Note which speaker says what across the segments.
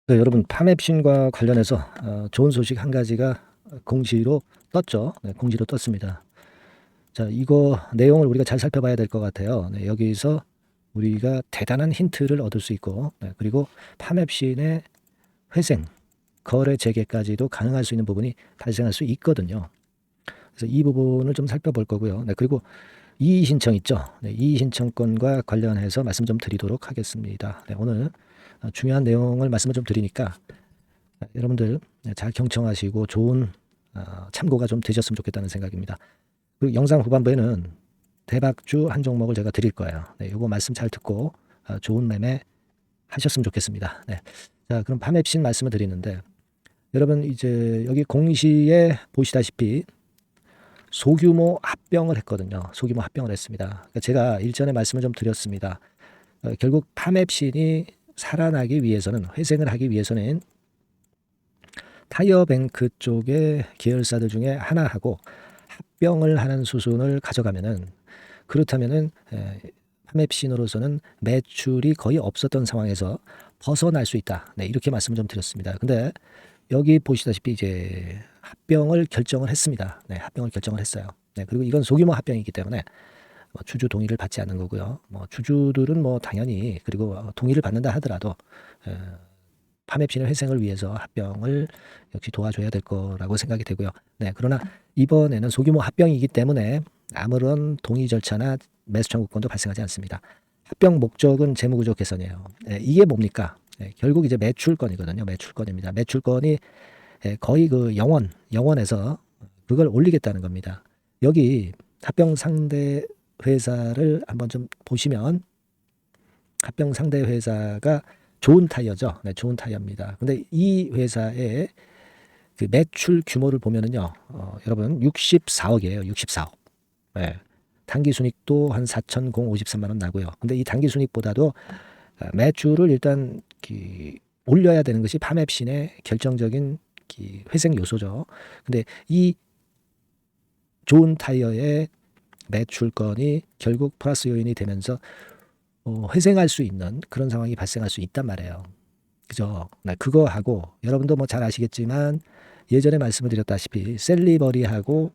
Speaker 1: 네, 여러분 파맵신과 관련해서 좋은 소식 한 가지가 공지로 떴죠. 네, 공지로 떴습니다. 자, 이거 내용을 우리가 잘 살펴봐야 될 것 같아요. 네, 여기서 우리가 대단한 힌트를 얻을 수 있고, 네, 그리고 파맵신의 회생, 거래 재개까지도 가능할 수 있는 부분이 발생할 수 있거든요. 그래서 이 부분을 좀 살펴볼 거고요. 네, 그리고 이의 신청 있죠. 네, 이의 신청권과 관련해서 말씀 좀 드리도록 하겠습니다. 네, 오늘 중요한 내용을 말씀을 좀 드리니까 여러분들 잘 경청하시고 좋은 참고가 좀 되셨으면 좋겠다는 생각입니다. 그리고 영상 후반부에는 대박주 한 종목을 제가 드릴 거예요. 네, 이거 말씀 잘 듣고 좋은 매매 하셨으면 좋겠습니다. 네. 자, 그럼 파맵신 말씀을 드리는데 여러분 이제 여기 공시에 보시다시피 소규모 합병을 했거든요. 소규모 합병을 했습니다. 그러니까 제가 일전에 말씀을 좀 드렸습니다. 결국 파맵신이 살아나기 위해서는 회생을 하기 위해서는 타이어뱅크 쪽의 계열사들 중에 하나하고 합병을 하는 수순을 가져가면은 그렇다면은 파맵신으로서는 매출이 거의 없었던 상황에서 벗어날 수 있다. 네, 이렇게 말씀을 좀 드렸습니다. 근데 여기 보시다시피 이제 합병을 결정을 했습니다. 네, 합병을 결정을 했어요. 네, 그리고 이건 소규모 합병이기 때문에 주주 동의를 받지 않는 거고요. 주주들은 당연히 그리고 동의를 받는다 하더라도 파맵신의 회생을 위해서 합병을 역시 도와줘야 될 거라고 생각이 되고요. 네, 그러나 이번에는 소규모 합병이기 때문에 아무런 동의 절차나 매수 청구권도 발생하지 않습니다. 합병 목적은 재무구조 개선이에요. 네, 이게 뭡니까? 네, 결국 이제 매출권이거든요. 매출권입니다. 매출권이 거의 그 영원에서 그걸 올리겠다는 겁니다. 여기 합병 상대 회사를 한번 좀 보시면 합병 상대 회사가 좋은 타이어죠. 네, 좋은 타이어입니다. 근데 이 회사의 그 매출 규모를 보면은요, 여러분 64억이에요. 64억. 네. 단기 순이익도 한 4,053만 원 나고요. 근데 이 단기 순이익보다도 매출을 일단 올려야 되는 것이 파맵신의 결정적인 회생 요소죠. 근데 이 좋은 타이어의 매출권이 결국 플러스 요인이 되면서 회생할 수 있는 그런 상황이 발생할 수 있단 말이에요. 그죠? 네, 그거하고 여러분도 잘 아시겠지만 예전에 말씀을 드렸다시피 셀리버리하고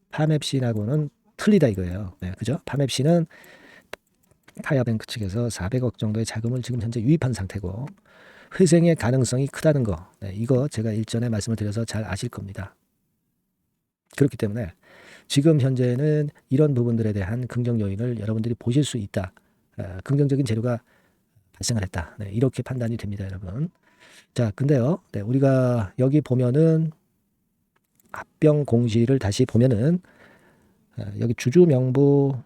Speaker 1: 파맵신하고는 틀리다 이거예요. 네, 그죠? 파맵신은 타이어뱅크 측에서 400억 정도의 자금을 지금 현재 유입한 상태고 회생의 가능성이 크다는 거. 네, 이거 제가 일전에 말씀을 드려서 잘 아실 겁니다. 그렇기 때문에 지금 현재는 이런 부분들에 대한 긍정 요인을 여러분들이 보실 수 있다. 긍정적인 재료가 발생을 했다. 네, 이렇게 판단이 됩니다, 여러분. 자, 근데요, 네, 우리가 여기 보면은 합병 공시를 다시 보면은 여기 주주 명부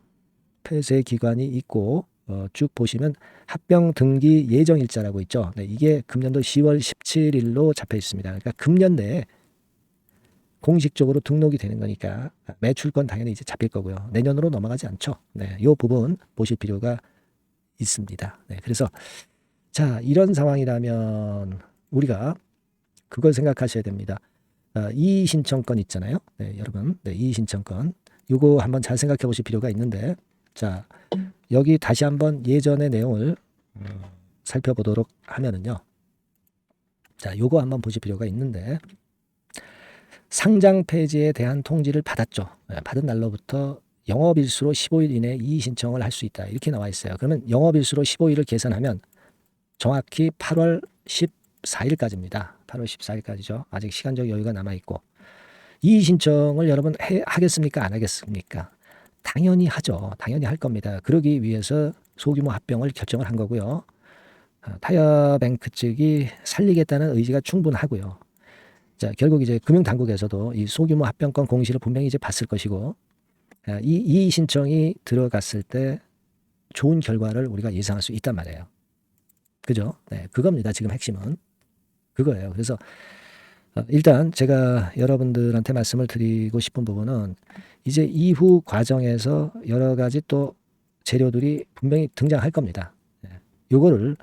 Speaker 1: 폐쇄 기관이 있고 쭉 보시면 합병 등기 예정 일자라고 있죠. 네, 이게 금년도 10월 17일로 잡혀 있습니다. 그러니까 금년 내에 공식적으로 등록이 되는 거니까 매출권 당연히 이제 잡힐 거고요. 내년으로 넘어가지 않죠. 네, 이 부분 보실 필요가 있습니다. 네, 그래서 자, 이런 상황이라면 우리가 그걸 생각하셔야 됩니다. 이의 신청권 있잖아요. 네, 여러분. 네, 이의 신청권. 요거 한번 잘 생각해 보실 필요가 있는데 자, 여기 다시 한번 예전의 내용을 살펴보도록 하면은요. 자, 요거 한번 보실 필요가 있는데 상장 폐지에 대한 통지를 받았죠. 받은 날로부터 영업일수로 15일 이내에 이의 신청을 할 수 있다. 이렇게 나와 있어요. 그러면 영업일수로 15일을 계산하면 정확히 8월 14일까지입니다. 8월 14일까지죠. 아직 시간적 여유가 남아있고 이의 신청을 여러분 하겠습니까? 안 하겠습니까? 당연히 하죠. 당연히 할 겁니다. 그러기 위해서 소규모 합병을 결정을 한 거고요. 타이어뱅크 측이 살리겠다는 의지가 충분하고요. 자, 결국 이제 금융당국에서도 이 소규모 합병권 공시를 분명히 이제 봤을 것이고, 이 신청이 들어갔을 때 좋은 결과를 우리가 예상할 수 있단 말이에요. 그죠? 네, 그겁니다. 지금 핵심은. 그거예요. 그래서 일단 제가 여러분들한테 말씀을 드리고 싶은 부분은 이제 이후 과정에서 여러 가지 또 재료들이 분명히 등장할 겁니다. 요거를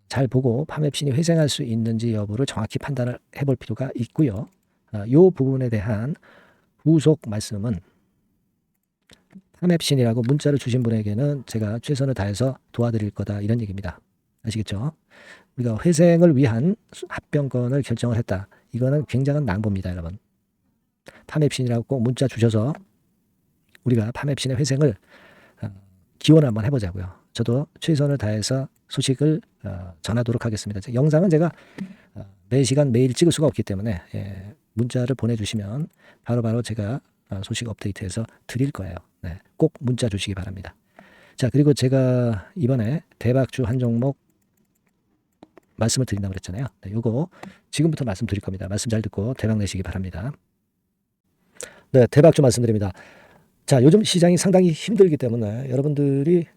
Speaker 1: 잘 보고 파맵신이 회생할 수 있는지 여부를 정확히 판단을 해볼 필요가 있고요. 요 부분에 대한 후속 말씀은 파맵신이라고 문자를 주신 분에게는 제가 최선을 다해서 도와드릴 거다 이런 얘기입니다. 아시겠죠? 우리가 회생을 위한 합병권을 결정을 했다. 이거는 굉장한 낭보입니다, 여러분. 파맵신이라고 꼭 문자 주셔서 우리가 파맵신의 회생을 기원 한번 해보자고요. 저도 최선을 다해서 소식을 전하도록 하겠습니다. 영상은 제가 매 시간 매일 찍을 수가 없기 때문에 문자를 보내주시면 바로바로 제가 소식 업데이트해서 드릴 거예요. 네, 꼭 문자 주시기 바랍니다. 자, 그리고 제가 이번에 대박주 한 종목 말씀을 드린다고 그랬잖아요. 네, 요거 지금부터 말씀드릴 겁니다. 말씀 잘 듣고 대박 내시기 바랍니다. 네, 대박주 말씀드립니다. 자, 요즘 시장이 상당히 힘들기 때문에 여러분들이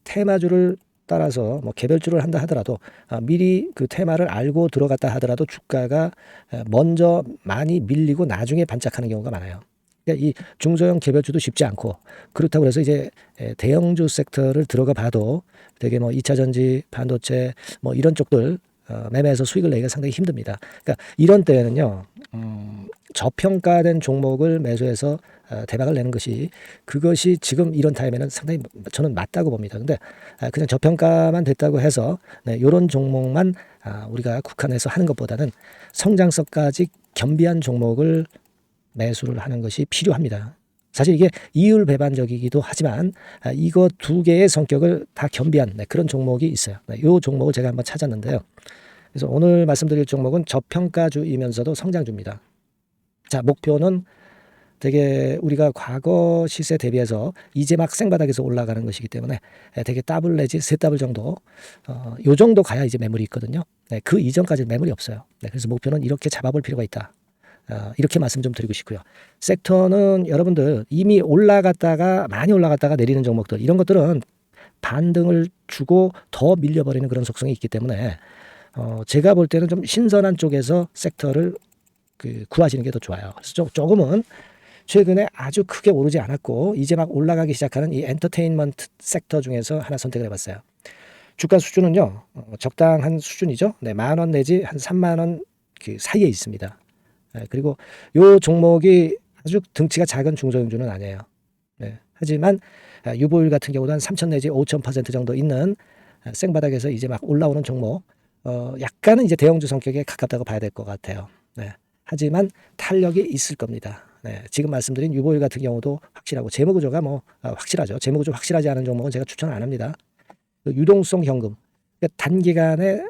Speaker 1: 테마주를 따라서 뭐 개별주를 한다 하더라도 미리 그 테마를 알고 들어갔다 하더라도 주가가 먼저 많이 밀리고 나중에 반짝하는 경우가 많아요. 그러니까 이 중소형 개별주도 쉽지 않고, 그렇다고 해서 이제 대형주 섹터를 들어가 봐도 되게 뭐 2차 전지, 반도체 뭐 이런 쪽들 매매해서 수익을 내기가 상당히 힘듭니다. 그러니까 이런 때에는요, 저평가된 종목을 매수해서 대박을 내는 것이, 그것이 지금 이런 타임에는 상당히 저는 맞다고 봅니다. 근데 그냥 저평가만 됐다고 해서 이런 종목만 우리가 국한해서 하는 것보다는 성장성까지 겸비한 종목을 매수를 하는 것이 필요합니다. 사실 이게 이율배반적이기도 하지만 이거 두 개의 성격을 다 겸비한 그런 종목이 있어요. 이 종목을 제가 한번 찾았는데요. 그래서 오늘 말씀드릴 종목은 저평가주이면서도 성장주입니다. 자, 목표는 되게 우리가 과거 시세 대비해서 이제 막 생바닥에서 올라가는 것이기 때문에 되게 더블 내지 세 더블 정도, 요 정도 가야 이제 매물이 있거든요. 그 이전까지는 매물이 없어요. 그래서 목표는 이렇게 잡아볼 필요가 있다. 이렇게 말씀 좀 드리고 싶고요. 섹터는 여러분들 이미 올라갔다가 많이 올라갔다가 내리는 종목들, 이런 것들은 반등을 주고 더 밀려버리는 그런 속성이 있기 때문에 제가 볼 때는 좀 신선한 쪽에서 섹터를 구하시는 게 더 좋아요. 그래서 조금은 최근에 아주 크게 오르지 않았고 이제 막 올라가기 시작하는 이 엔터테인먼트 sek터 중에서 하나 선택을 해봤어요. 주가 수준은요, 적당한 수준이죠. 네, 10,000원 내지 한 30,000원 그 사이에 있습니다. 그리고 요 종목이 아주 등치가 작은 중소형주는 아니에요. 네, 하지만 유보율 같은 경우도 한 3,000 내지 5,000% 정도 있는 생바닥에서 이제 막 올라오는 종목, 약간은 이제 대형주 성격에 가깝다고 봐야 될 것 같아요. 네, 하지만 탄력이 있을 겁니다. 네, 지금 말씀드린 유보율 같은 경우도 확실하고 재무구조가 뭐 확실하죠. 재무구조 확실하지 않은 종목은 제가 추천을 안 합니다. 유동성 현금, 그러니까 단기간에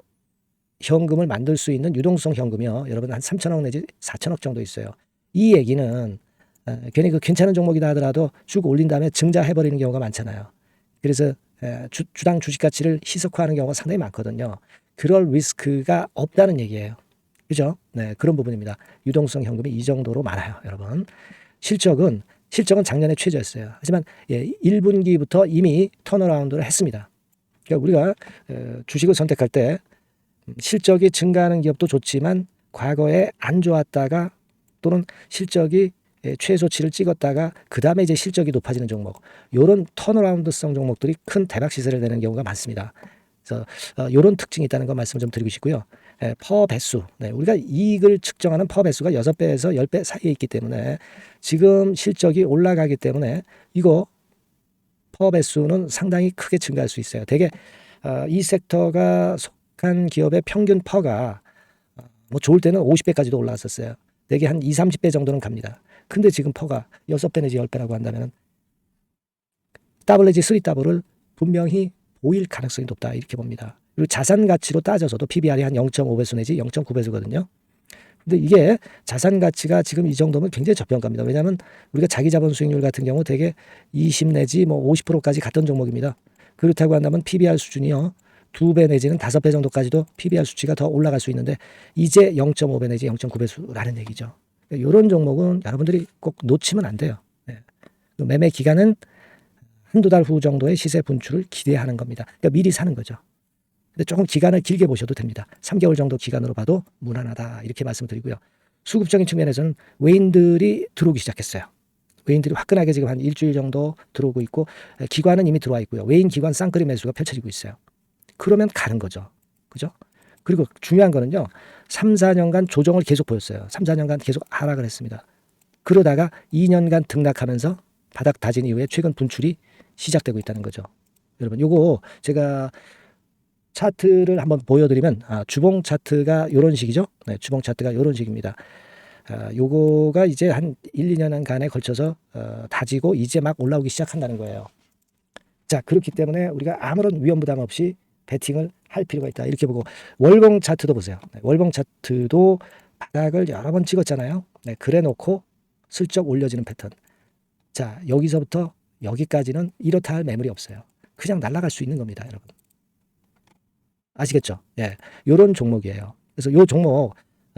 Speaker 1: 현금을 만들 수 있는 유동성 현금이요, 여러분 한 3,000억 내지 4,000억 정도 있어요. 이 얘기는 괜히 그 괜찮은 종목이다 하더라도 쭉 올린 다음에 증자해버리는 경우가 많잖아요. 그래서 주당 주식 가치를 희석화하는 경우가 상당히 많거든요. 그럴 리스크가 없다는 얘기예요. 그죠? 네, 그런 부분입니다. 유동성 현금이 이 정도로 많아요, 여러분. 실적은 작년에 최저였어요. 하지만 1분기부터 이미 턴어라운드를 했습니다. 그러니까 우리가 주식을 선택할 때 실적이 증가하는 기업도 좋지만 과거에 안 좋았다가 또는 실적이 최소치를 찍었다가 그 다음에 이제 실적이 높아지는 종목, 이런 턴어라운드성 종목들이 큰 대박 시세를 내는 경우가 많습니다. 그래서 이런 특징이 있다는 거 말씀을 좀 드리고 싶고요. 퍼 배수, 우리가 이익을 측정하는 퍼 배수가 6배에서 10배 사이에 있기 때문에 지금 실적이 올라가기 때문에 이거 퍼 배수는 상당히 크게 증가할 수 있어요. 되게 이 섹터가 속한 기업의 평균 퍼가 뭐 좋을 때는 50배까지도 올라왔었어요. 되게 한 20, 30배 정도는 갑니다. 근데 지금 퍼가 6배 내지 10배라고 한다면 더블 내지 3더블을 분명히 보일 가능성이 높다, 이렇게 봅니다. 그리고 자산 가치로 따져서도 PBR이 한 0.5배수 내지 0.9배수거든요. 근데 이게 자산 가치가 지금 이 정도면 굉장히 저평가입니다. 왜냐하면 우리가 자기 자본 수익률 같은 경우 되게 20 내지 뭐 50%까지 갔던 종목입니다. 그렇다고 한다면 PBR 수준이요, 2배 내지는 5배 정도까지도 PBR 수치가 더 올라갈 수 있는데 이제 0.5배 내지 0.9배수라는 얘기죠. 이런 종목은 여러분들이 꼭 놓치면 안 돼요. 매매 기간은 한두 달 후 정도의 시세 분출을 기대하는 겁니다. 그러니까 미리 사는 거죠. 근데 조금 기간을 길게 보셔도 됩니다. 3개월 정도 기간으로 봐도 무난하다, 이렇게 말씀드리고요. 수급적인 측면에서는 외인들이 들어오기 시작했어요. 외인들이 화끈하게 지금 한 일주일 정도 들어오고 있고, 기관은 이미 들어와 있고요. 외인 기관 쌍끌이 매수가 펼쳐지고 있어요. 그러면 가는 거죠. 그죠? 그리고 중요한 거는요, 3, 4년간 조정을 계속 보였어요. 3, 4년간 계속 하락을 했습니다. 그러다가 2년간 등락하면서 바닥 다진 이후에 최근 분출이 시작되고 있다는 거죠. 여러분, 요거 제가 차트를 한번 보여드리면 주봉 차트가 이런 식이죠. 네, 주봉 차트가 이런 식입니다. 요거가 이제 한 1, 2년간에 걸쳐서 다지고 이제 막 올라오기 시작한다는 거예요. 자, 그렇기 때문에 우리가 아무런 위험 부담 없이 베팅을 할 필요가 있다. 이렇게 보고 월봉 차트도 보세요. 네, 월봉 차트도 바닥을 여러 번 찍었잖아요. 네, 그래 놓고 슬쩍 올려지는 패턴. 자, 여기서부터 여기까지는 이렇다 할 매물이 없어요. 그냥 날아갈 수 있는 겁니다, 여러분. 아시겠죠? 예, 요런 종목이에요. 그래서 요 종목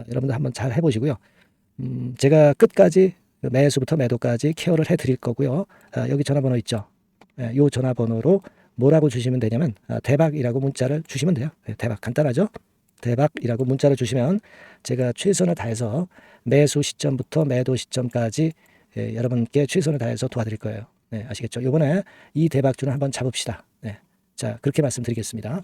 Speaker 1: 여러분들 한번 잘 해보시고요. 제가 끝까지 매수부터 매도까지 케어를 해드릴 거고요. 여기 전화번호 있죠? 예, 요 전화번호로 뭐라고 주시면 되냐면 대박이라고 문자를 주시면 돼요. 예, 대박 간단하죠? 대박이라고 문자를 주시면 제가 최선을 다해서 매수 시점부터 매도 시점까지 여러분께 최선을 다해서 도와드릴 거예요. 네, 아시겠죠? 이번에 이 대박주는 한번 잡읍시다. 네, 자, 그렇게 말씀드리겠습니다.